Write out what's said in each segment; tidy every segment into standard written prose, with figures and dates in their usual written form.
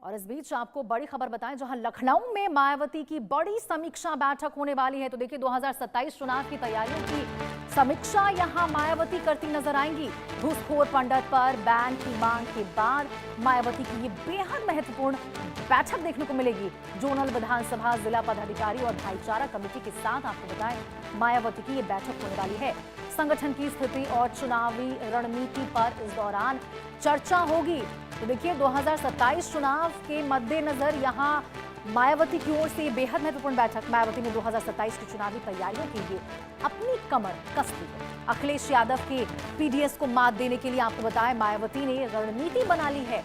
और इस बीच आपको बड़ी खबर बताएं, जहां लखनऊ में मायावती की बड़ी समीक्षा बैठक होने वाली है। तो देखिए 2027 चुनाव की तैयारियों की समीक्षा यहां मायावती करती नजर आएंगी। घूसखोर पंडित पर बैन की मांग के बाद मायावती की ये बेहद महत्वपूर्ण बैठक देखने को मिलेगी। जोनल विधानसभा जिला पदाधिकारी और भाईचारा कमेटी के साथ आपको बताएं मायावती की ये बैठक होने वाली है। संगठन की स्थिति और चुनावी रणनीति पर इस दौरान चर्चा होगी। तो देखिए 2027 चुनाव के मद्देनजर यहां मायावती की ओर से बेहद महत्वपूर्ण बैठक। मायावती ने 2027 की चुनावी तैयारियों के लिए अपनी कमर कस ली है। अखिलेश यादव के पीडीएस को मात देने के लिए आपको बताएं मायावती ने रणनीति बना ली है।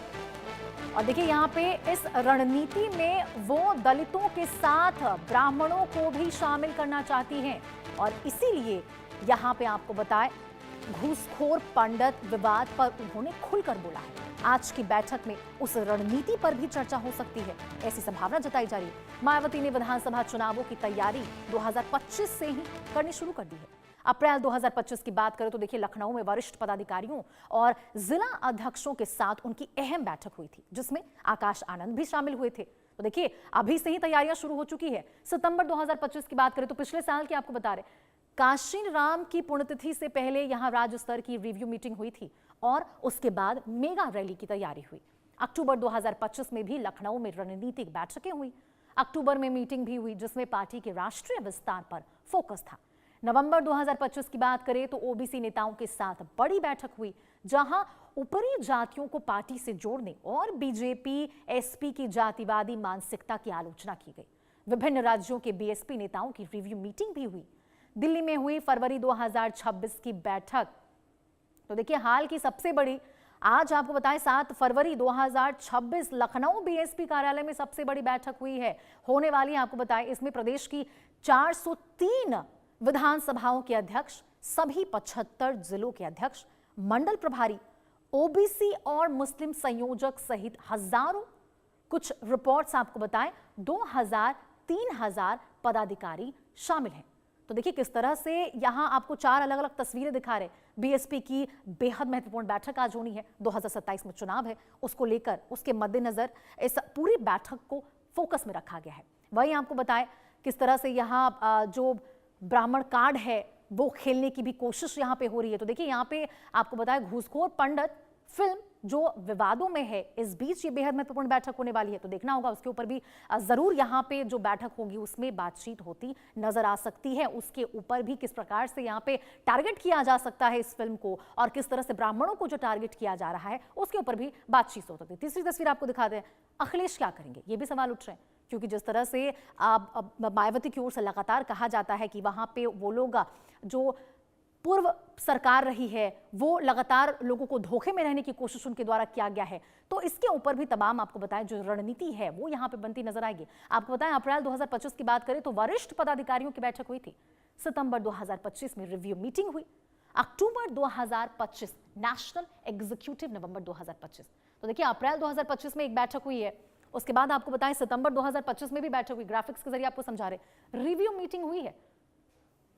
और देखिए यहाँ पे इस रणनीति में वो दलितों के साथ ब्राह्मणों को भी शामिल करना चाहती हैं और इसीलिए यहाँ पे आपको बताएं घूसखोर पंडित विवाद पर उन्होंने खुलकर बोला है। आज की बैठक में उस रणनीति पर भी चर्चा हो सकती है, ऐसी संभावना जताई जा रही है। मायावती ने विधानसभा चुनावों की तैयारी 2025 से ही करनी शुरू कर दी है। अप्रैल 2025 की बात करें तो देखिए लखनऊ में वरिष्ठ पदाधिकारियों और जिला अध्यक्षों के साथ उनकी अहम बैठक हुई थी, जिसमें आकाश आनंद भी शामिल हुए थे। तो देखिए अभी से ही तैयारियां शुरू हो चुकी है। सितंबर 2025 की बात करें तो पिछले साल की आपको बता रहे काशीन राम की पुण्यतिथि से पहले यहां राज्य स्तर की रिव्यू मीटिंग हुई थी और उसके बाद मेगा रैली की तैयारी हुई। अक्टूबर 2025 में भी लखनऊ में रणनीतिक बैठकें हुई। अक्टूबर में मीटिंग भी हुई जिसमें पार्टी के राष्ट्रीय विस्तार पर फोकस था। नवंबर 2025 की बात करें तो ओबीसी नेताओं के साथ बड़ी बैठक हुई, जहां ऊपरी जातियों को पार्टी से जोड़ने और बीजेपी एसपी की जातिवादी मानसिकता की आलोचना की गई। विभिन्न राज्यों के बीएसपी नेताओं की रिव्यू मीटिंग भी हुई। दिल्ली में हुई फरवरी 2026 की बैठक। तो देखिए हाल की सबसे बड़ी, आज आपको बताएं 7 फरवरी 2026 लखनऊ बीएसपी कार्यालय में सबसे बड़ी बैठक हुई है, होने वाली है। आपको बताएं इसमें प्रदेश की 403 विधानसभाओं के अध्यक्ष, सभी 75 जिलों के अध्यक्ष, मंडल प्रभारी, ओबीसी और मुस्लिम संयोजक सहित हजारों, कुछ रिपोर्ट्स आपको बताएं 2000-3000 पदाधिकारी शामिल हैं। तो देखिए किस तरह से यहां आपको 4 अलग अलग तस्वीरें दिखा रहे। बीएसपी की बेहद महत्वपूर्ण बैठक आज होनी है, 2027 में चुनाव है, उसको लेकर उसके मद्देनजर इस पूरी बैठक को फोकस में रखा गया है। वहीं आपको बताएं किस तरह से यहां जो ब्राह्मण कार्ड है वो खेलने की भी कोशिश यहां पे हो रही है। तो देखिए यहां पे आपको बताएं घूसखोर पंडित फिल्म जो विवादों में है, इस बीच ये बेहद महत्वपूर्ण बैठक होने वाली है। तो देखना होगा उसके ऊपर भी जरूर यहाँ पे जो बैठक होगी उसमें बातचीत होती नजर आ सकती है। उसके ऊपर भी किस प्रकार से यहाँ पे टारगेट किया जा सकता है इस फिल्म को और किस तरह से ब्राह्मणों को जो टारगेट किया जा रहा है उसके ऊपर भी बातचीत हो सकती है। तीसरी तस्वीर आपको दिखा दें, अखिलेश क्या करेंगे, ये भी सवाल उठ रहे हैं, क्योंकि जिस तरह से मायावती की ओर से लगातार कहा जाता है कि वहां पे वो लोग जो पूर्व सरकार रही है वो लगातार लोगों को धोखे में रहने की कोशिश उनके द्वारा किया गया है, तो इसके ऊपर भी तमाम आपको बताएं जो रणनीति है वो यहां पे बनती नजर आएगी। आपको बताएं अप्रैल 2025 की बात करें तो वरिष्ठ पदाधिकारियों की बैठक हुई थी। सितंबर 2025 में रिव्यू मीटिंग हुई। अक्टूबर 2025 नेशनल एग्जीक्यूटिव, नवंबर 2025। तो देखिए अप्रैल 2025 में एक बैठक हुई है, उसके बाद आपको बताएं सितंबर 2025 में भी बैठक हुई। ग्राफिक्स के जरिए आपको समझा रहे रिव्यू मीटिंग हुई है।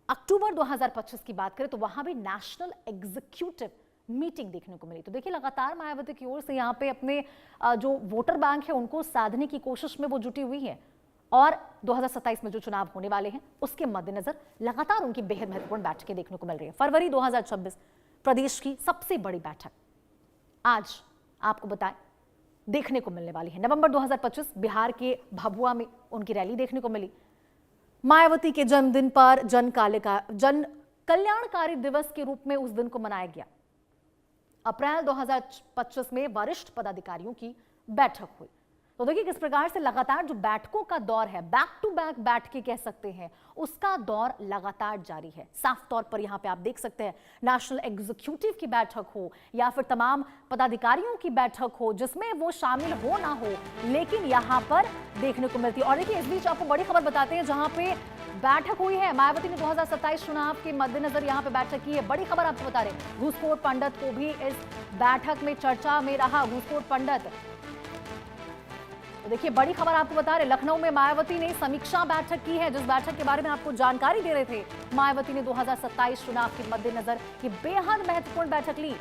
अक्टूबर 2025 की बात करें तो वहां भी नेशनल एग्जीक्यूटिव मीटिंग देखने को मिली। तो देखिए लगातार मायावती की ओर से यहाँ पे अपने जो वोटर बैंक है उनको साधने की कोशिश में वो जुटी हुई है और 2027 में जो चुनाव होने वाले हैं उसके मद्देनजर लगातार उनकी बेहद महत्वपूर्ण बैठकें देखने को मिल रही है। फरवरी 2026 प्रदेश की सबसे बड़ी बैठक आज आपको बताएं देखने को मिलने वाली है। नवंबर 2025 बिहार के भभुआ में उनकी रैली देखने को मिली। मायावती के जन्मदिन पर जन कल्याणकारी दिवस के रूप में उस दिन को मनाया गया। अप्रैल 2025 में वरिष्ठ पदाधिकारियों की बैठक हुई। तो देखिए किस प्रकार से लगातार जो बैठकों का दौर है, बैक टू बैक बैठकें कह सकते हैं, उसका दौर लगातार जारी है। साफ तौर पर यहां पे आप देख सकते हैं नेशनल एग्जीक्यूटिव की बैठक हो या फिर तमाम पदाधिकारियों की बैठक हो जिसमें वो शामिल हो ना हो, लेकिन यहां पर देखने को मिलती है। और देखिए इस बीच आपको बड़ी खबर बताते हैं, जहां पे बैठक हुई है मायावती ने 2027 चुनाव के मद्देनजर यहां पे बैठक की है। बड़ी खबर आपको बता रहे घूसखोर पंडित को भी इस बैठक में चर्चा में रहा। घूसखोर पंडित, तो देखिए बड़ी खबर आपको बता रहे लखनऊ में मायावती ने समीक्षा बैठक की है, जिस बैठक के बारे में आपको जानकारी दे रहे थे। मायावती ने 2027 चुनाव के मद्देनजर ये बेहद महत्वपूर्ण बैठक ली।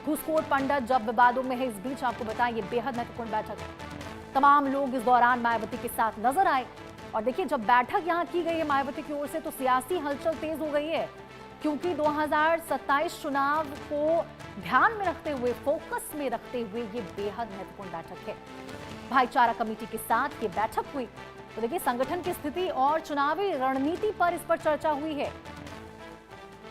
घूसखोर पंडित जब विवादों में है, इस बीच आपको बताएं ये बेहद महत्वपूर्ण बैठक है। तमाम लोग इस दौरान मायावती के साथ नजर आए। और देखिए, जब बैठक यहां की गई है मायावती की ओर से तो सियासी हलचल तेज हो गई है, क्योंकि 2027 चुनाव को ध्यान में रखते हुए, फोकस में रखते हुए ये बेहद महत्वपूर्ण बैठक है। भाईचारा कमेटी के साथ ये बैठक हुई तो देखिए, संगठन की स्थिति और चुनावी रणनीति पर इस पर चर्चा हुई है।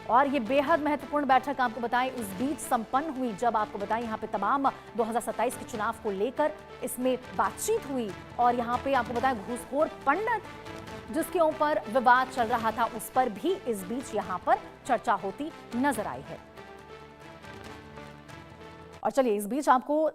और ये बेहद महत्वपूर्ण बैठक आपको बताएं उस बीच संपन्न हुई जब आपको बताएं यहाँ पे तमाम 2027 के चुनाव को लेकर इसमें बातचीत हुई। और यहाँ पे आपको बताएं घूसखोर पंडित जिसके ऊपर विवाद चल रहा था, उस पर भी इस बीच यहाँ पर चर्चा होती नजर आई है। और चलिए, इस बीच आपको